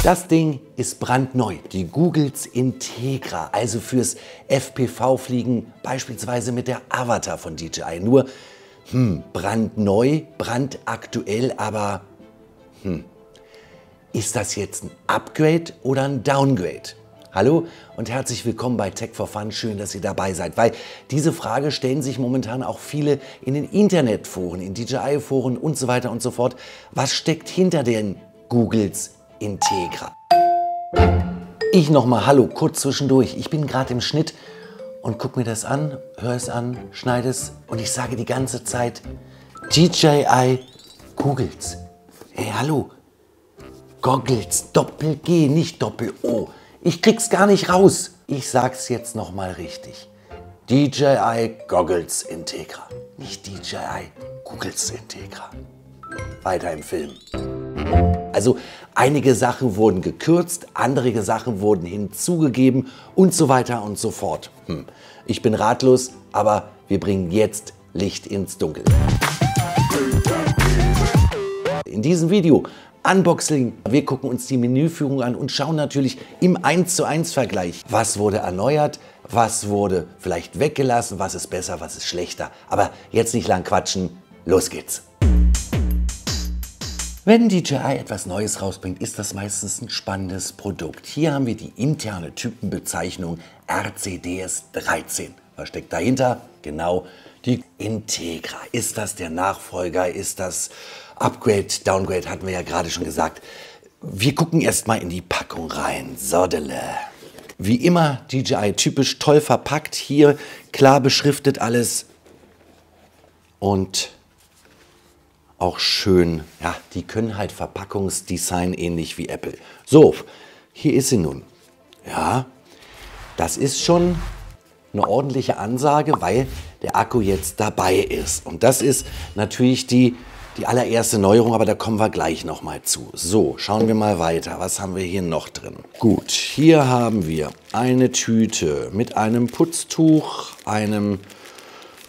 Das Ding ist brandneu, die Googles Integra, also fürs FPV-Fliegen, beispielsweise mit der Avatar von DJI. Nur, brandneu, brandaktuell, aber ist das jetzt ein Upgrade oder ein Downgrade? Hallo und herzlich willkommen bei Tech for Fun. Schön, dass ihr dabei seid, weil diese Frage stellen sich momentan auch viele in den Internetforen, in DJI-Foren und so weiter und so fort. Was steckt hinter den Googles Integra? Ich nochmal hallo, kurz zwischendurch. Ich bin gerade im Schnitt und guck mir das an, höre es an, schneide es und ich sage die ganze Zeit DJI Googles. Hey, hallo, Goggles, Doppel-G, nicht Doppel-O. Ich krieg's gar nicht raus. Ich sag's jetzt nochmal richtig. DJI Goggles Integra, nicht DJI Googles Integra. Weiter im Film. Also einige Sachen wurden gekürzt, andere Sachen wurden hinzugegeben und so weiter und so fort. Ich bin ratlos, aber wir bringen jetzt Licht ins Dunkel. In diesem Video Unboxing. Wir gucken uns die Menüführung an und schauen natürlich im 1:1 Vergleich, was wurde erneuert, was wurde vielleicht weggelassen, was ist besser, was ist schlechter. Aber jetzt nicht lang quatschen, los geht's. Wenn DJI etwas Neues rausbringt, ist das meistens ein spannendes Produkt. Hier haben wir die interne Typenbezeichnung RCDS13. Was steckt dahinter? Genau, die Integra. Ist das der Nachfolger? Ist das Upgrade, Downgrade, hatten wir ja gerade schon gesagt. Wir gucken erstmal in die Packung rein. Sodele. Wie immer DJI typisch toll verpackt. Hier klar beschriftet alles. Und auch schön, ja, die können halt Verpackungsdesign ähnlich wie Apple. So, hier ist sie nun. Ja, das ist schon eine ordentliche Ansage, weil der Akku jetzt dabei ist. Und das ist natürlich die allererste Neuerung, aber da kommen wir gleich noch mal zu. So, schauen wir mal weiter. Was haben wir hier noch drin? Gut, hier haben wir eine Tüte mit einem Putztuch, einem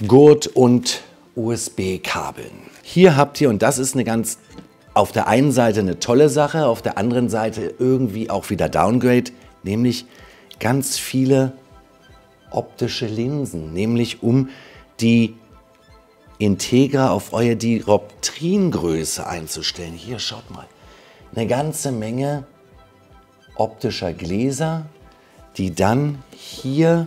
Gurt und USB-Kabeln. Hier habt ihr, und das ist auf der einen Seite eine tolle Sache, auf der anderen Seite irgendwie auch wieder Downgrade, nämlich ganz viele optische Linsen, nämlich um die Integra auf eure Dioptriengröße einzustellen. Hier, schaut mal, eine ganze Menge optischer Gläser, die dann hier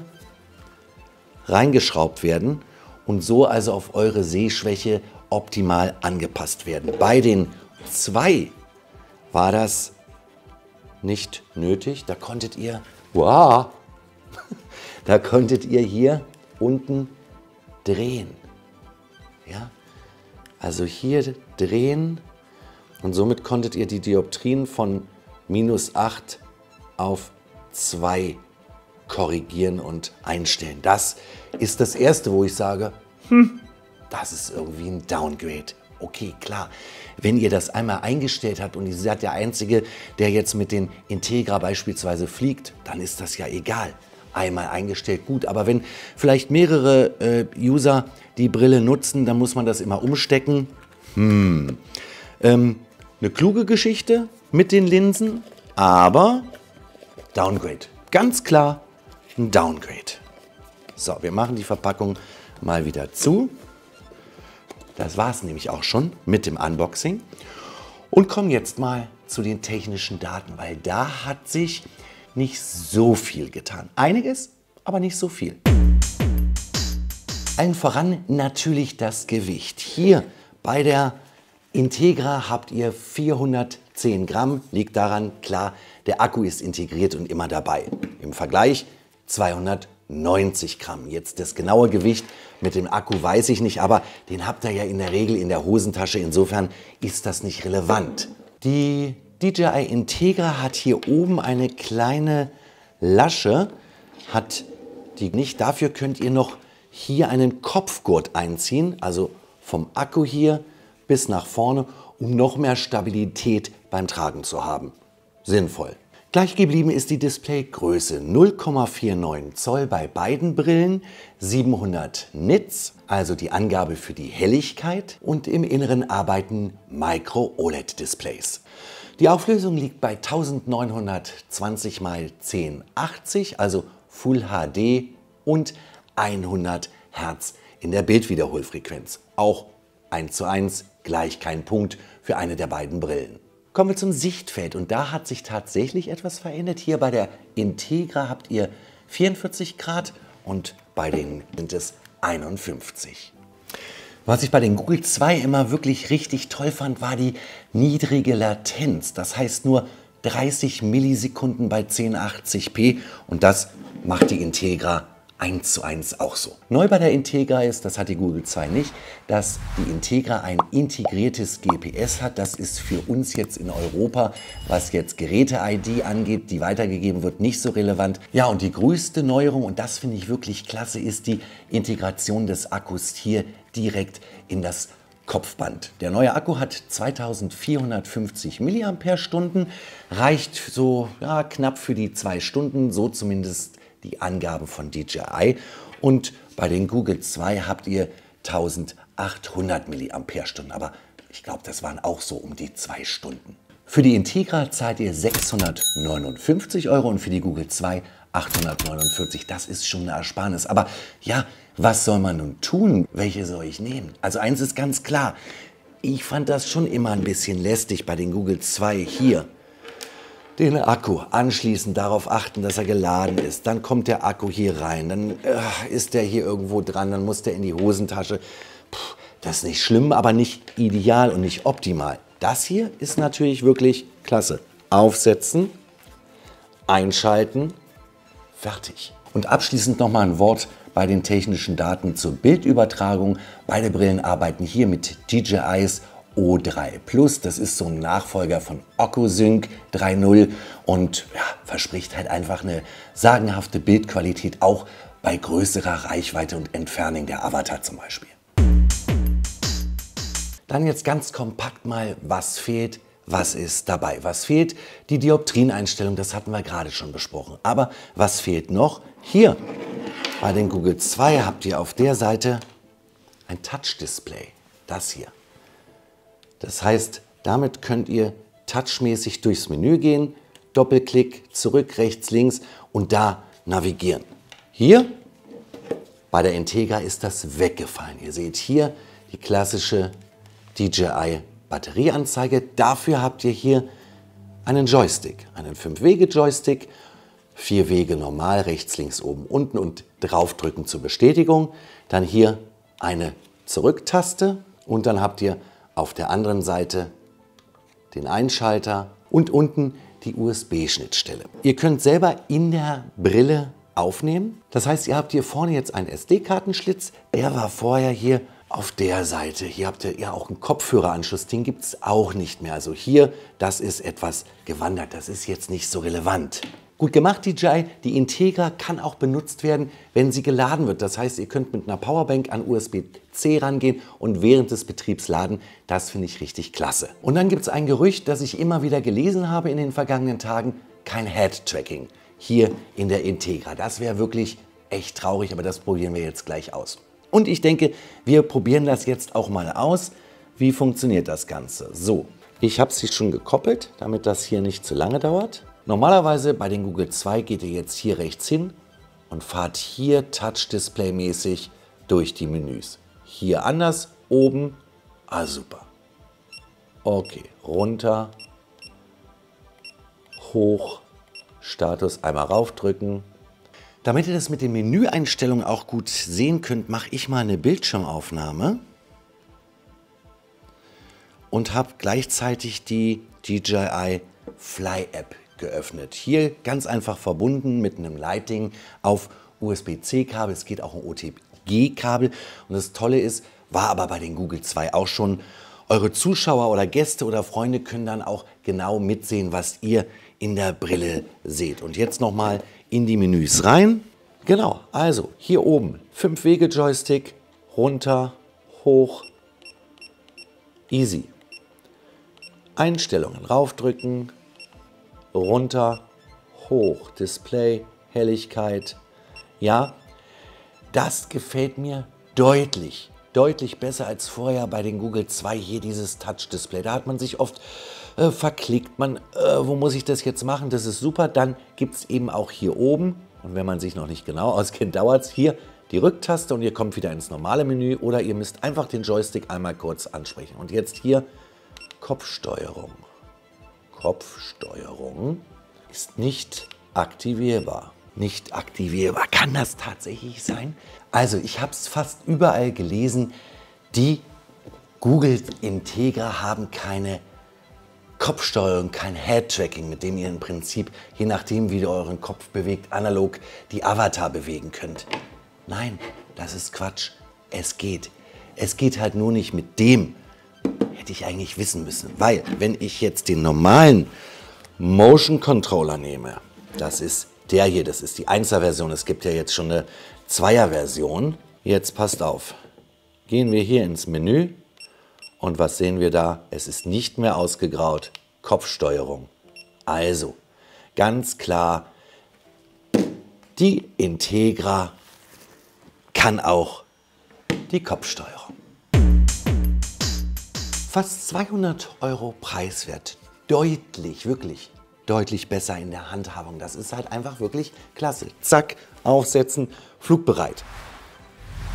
reingeschraubt werden und so also auf eure Sehschwäche optimal angepasst werden. Bei den 2 war das nicht nötig. Da konntet ihr, wow, da konntet ihr hier unten drehen. Ja, also hier drehen und somit konntet ihr die Dioptrien von -8 auf 2 korrigieren und einstellen. Das ist das Erste, wo ich sage, das ist irgendwie ein Downgrade. Okay, klar, wenn ihr das einmal eingestellt habt und ihr seid der Einzige, der jetzt mit den Integra beispielsweise fliegt, dann ist das ja egal. Einmal eingestellt, gut, aber wenn vielleicht mehrere User die Brille nutzen, dann muss man das immer umstecken. Eine kluge Geschichte mit den Linsen, aber Downgrade. Ganz klar ein Downgrade. So, wir machen die Verpackung mal wieder zu. Das war es nämlich auch schon mit dem Unboxing. Und kommen jetzt mal zu den technischen Daten, weil da hat sich nicht so viel getan. Einiges, aber nicht so viel. Allen voran natürlich das Gewicht. Hier bei der Integra habt ihr 410 Gramm. Liegt daran, klar, der Akku ist integriert und immer dabei. Im Vergleich 290 Gramm. Jetzt das genaue Gewicht mit dem Akku weiß ich nicht, aber den habt ihr ja in der Regel in der Hosentasche. Insofern ist das nicht relevant. Die DJI Integra hat hier oben eine kleine Lasche, Dafür könnt ihr noch hier einen Kopfgurt einziehen, also vom Akku hier bis nach vorne, um noch mehr Stabilität beim Tragen zu haben. Sinnvoll. Gleich geblieben ist die Displaygröße 0,49 Zoll bei beiden Brillen, 700 Nits, also die Angabe für die Helligkeit, und im Inneren arbeiten Micro-OLED-Displays. Die Auflösung liegt bei 1920 x 1080, also Full HD und 100 Hertz in der Bildwiederholfrequenz. Auch 1:1, gleich kein Punkt für eine der beiden Brillen. Kommen wir zum Sichtfeld und da hat sich tatsächlich etwas verändert. Hier bei der Integra habt ihr 44 Grad und bei den sind es 51. Was ich bei den Google 2 immer wirklich richtig toll fand, war die niedrige Latenz. Das heißt nur 30 Millisekunden bei 1080p und das macht die Integra 1:1 auch so. Neu bei der Integra ist, das hat die Google 2 nicht, dass die Integra ein integriertes GPS hat. Das ist für uns jetzt in Europa, was jetzt Geräte-ID angeht, die weitergegeben wird, nicht so relevant. Ja, und die größte Neuerung, und das finde ich wirklich klasse, ist die Integration des Akkus hier direkt in das Kopfband. Der neue Akku hat 2450 mAh, reicht so knapp für die 2 Stunden, so zumindest die Angaben von DJI. Und bei den Google 2 habt ihr 1800 mAh, aber ich glaube, das waren auch so um die 2 Stunden. Für die Integra zahlt ihr 659 € und für die Google 2 849. Das ist schon eine Ersparnis. Aber ja, was soll man nun tun? Welche soll ich nehmen? Also eins ist ganz klar, ich fand das schon immer ein bisschen lästig bei den Google 2 hier. Den Akku anschließen, darauf achten, dass er geladen ist. Dann kommt der Akku hier rein, dann ist der hier irgendwo dran, dann muss der in die Hosentasche. Das ist nicht schlimm, aber nicht ideal und nicht optimal. Das hier ist natürlich wirklich klasse. Aufsetzen, einschalten, fertig. Und abschließend noch mal ein Wort bei den technischen Daten zur Bildübertragung. Beide Brillen arbeiten hier mit DJIs O3 Plus. Das ist so ein Nachfolger von OcuSync 3.0 und ja, verspricht halt einfach eine sagenhafte Bildqualität, auch bei größerer Reichweite und Entfernung der Avatar zum Beispiel. Dann jetzt ganz kompakt mal, was fehlt, was ist dabei. Was fehlt? Die Dioptrieneinstellung, das hatten wir gerade schon besprochen. Aber was fehlt noch? Hier bei den Google 2 habt ihr auf der Seite ein Touch-Display. Das hier. Das heißt, damit könnt ihr touchmäßig durchs Menü gehen, Doppelklick, zurück, rechts, links und da navigieren. Hier bei der Integra ist das weggefallen. Ihr seht hier die klassische DJI Batterieanzeige. Dafür habt ihr hier einen Joystick, einen 5-Wege-Joystick, 4 Wege normal, rechts, links, oben, unten und draufdrücken zur Bestätigung. Dann hier eine Zurücktaste und dann habt ihr auf der anderen Seite den Einschalter und unten die USB-Schnittstelle. Ihr könnt selber in der Brille aufnehmen. Das heißt, ihr habt hier vorne jetzt einen SD-Kartenschlitz. Der war vorher hier auf der Seite. Hier habt ihr ja auch einen Kopfhöreranschluss. Den gibt es auch nicht mehr. Also hier, das ist etwas gewandert. Das ist jetzt nicht so relevant. Gut gemacht, DJI. Die Integra kann auch benutzt werden, wenn sie geladen wird. Das heißt, ihr könnt mit einer Powerbank an USB-C rangehen und während des Betriebs laden. Das finde ich richtig klasse. Und dann gibt es ein Gerücht, das ich immer wieder gelesen habe in den vergangenen Tagen. Kein Head-Tracking hier in der Integra. Das wäre wirklich echt traurig, aber das probieren wir jetzt gleich aus. Und ich denke, wir probieren das jetzt auch mal aus. Wie funktioniert das Ganze? So, ich habe sie schon gekoppelt, damit das hier nicht zu lange dauert. Normalerweise bei den Google 2 geht ihr jetzt hier rechts hin und fahrt hier Touch-Display-mäßig durch die Menüs. Hier anders, oben, super. Okay, runter, hoch, Status, einmal raufdrücken. Damit ihr das mit den Menüeinstellungen auch gut sehen könnt, mache ich mal eine Bildschirmaufnahme und habe gleichzeitig die DJI Fly App geöffnet. Hier ganz einfach verbunden mit einem Lighting auf USB-C-Kabel. Es geht auch um OTG-Kabel. Und das Tolle ist, war aber bei den Google 2 auch schon, eure Zuschauer oder Gäste oder Freunde können dann auch genau mitsehen, was ihr in der Brille seht. Und jetzt nochmal in die Menüs rein. Genau, also hier oben 5-Wege-Joystick, runter, hoch, easy. Einstellungen raufdrücken, runter, hoch, Display, Helligkeit. Ja, das gefällt mir deutlich besser als vorher bei den Google 2 hier dieses Touch-Display. Da hat man sich oft verklickt man, wo muss ich das jetzt machen? Das ist super. Dann gibt es eben auch hier oben, und wenn man sich noch nicht genau auskennt, dauert es hier die Rücktaste und ihr kommt wieder ins normale Menü oder ihr müsst einfach den Joystick einmal kurz ansprechen. Und jetzt hier Kopfsteuerung. Kopfsteuerung ist nicht aktivierbar. Nicht aktivierbar. Kann das tatsächlich sein? Also ich habe es fast überall gelesen, die Google Integra haben keine Kopfsteuerung, kein Head-Tracking, mit dem ihr im Prinzip, je nachdem wie ihr euren Kopf bewegt, analog die Avatar bewegen könnt. Nein, das ist Quatsch. Es geht. Es geht halt nur nicht mit dem. Hätte ich eigentlich wissen müssen. Weil, wenn ich jetzt den normalen Motion Controller nehme, das ist der hier, das ist die 1er-Version. Es gibt ja jetzt schon eine 2er-Version. Jetzt passt auf. Gehen wir hier ins Menü. Und was sehen wir da? Es ist nicht mehr ausgegraut. Kopfsteuerung. Also, ganz klar, die Integra kann auch die Kopfsteuerung. Fast 200 € preiswert. Deutlich, wirklich deutlich besser in der Handhabung. Das ist halt einfach wirklich klasse. Zack, aufsetzen, flugbereit.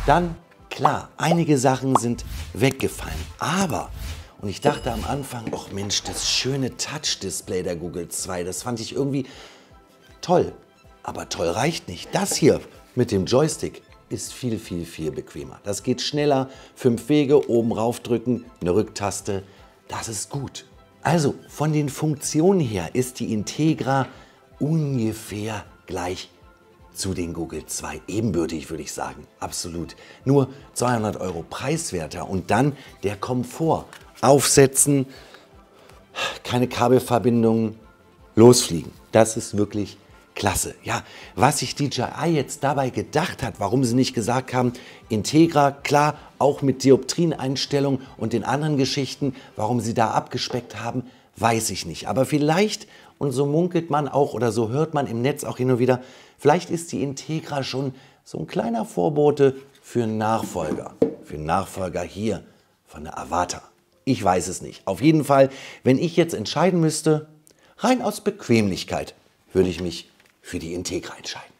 Dann, klar, einige Sachen sind weggefallen. Aber, und ich dachte am Anfang, ach Mensch, das schöne Touch-Display der Google 2, das fand ich irgendwie toll. Aber toll reicht nicht. Das hier mit dem Joystick ist viel, viel, viel bequemer. Das geht schneller, 5 Wege, oben raufdrücken, eine Rücktaste, das ist gut. Also von den Funktionen her ist die Integra ungefähr gleich zu den Google 2. Ebenbürtig würde ich sagen, absolut. Nur 200 € preiswerter und dann der Komfort. Aufsetzen, keine Kabelverbindungen, losfliegen. Das ist wirklich klasse. Ja, was sich DJI jetzt dabei gedacht hat, warum sie nicht gesagt haben, Integra, klar, auch mit Dioptrieneinstellung und den anderen Geschichten, warum sie da abgespeckt haben, weiß ich nicht. Aber vielleicht, und so munkelt man auch oder so hört man im Netz auch hin und wieder, vielleicht ist die Integra schon so ein kleiner Vorbote für einen Nachfolger. Für einen Nachfolger hier von der Avatar. Ich weiß es nicht. Auf jeden Fall, wenn ich jetzt entscheiden müsste, rein aus Bequemlichkeit, würde ich mich für die Integra entscheiden.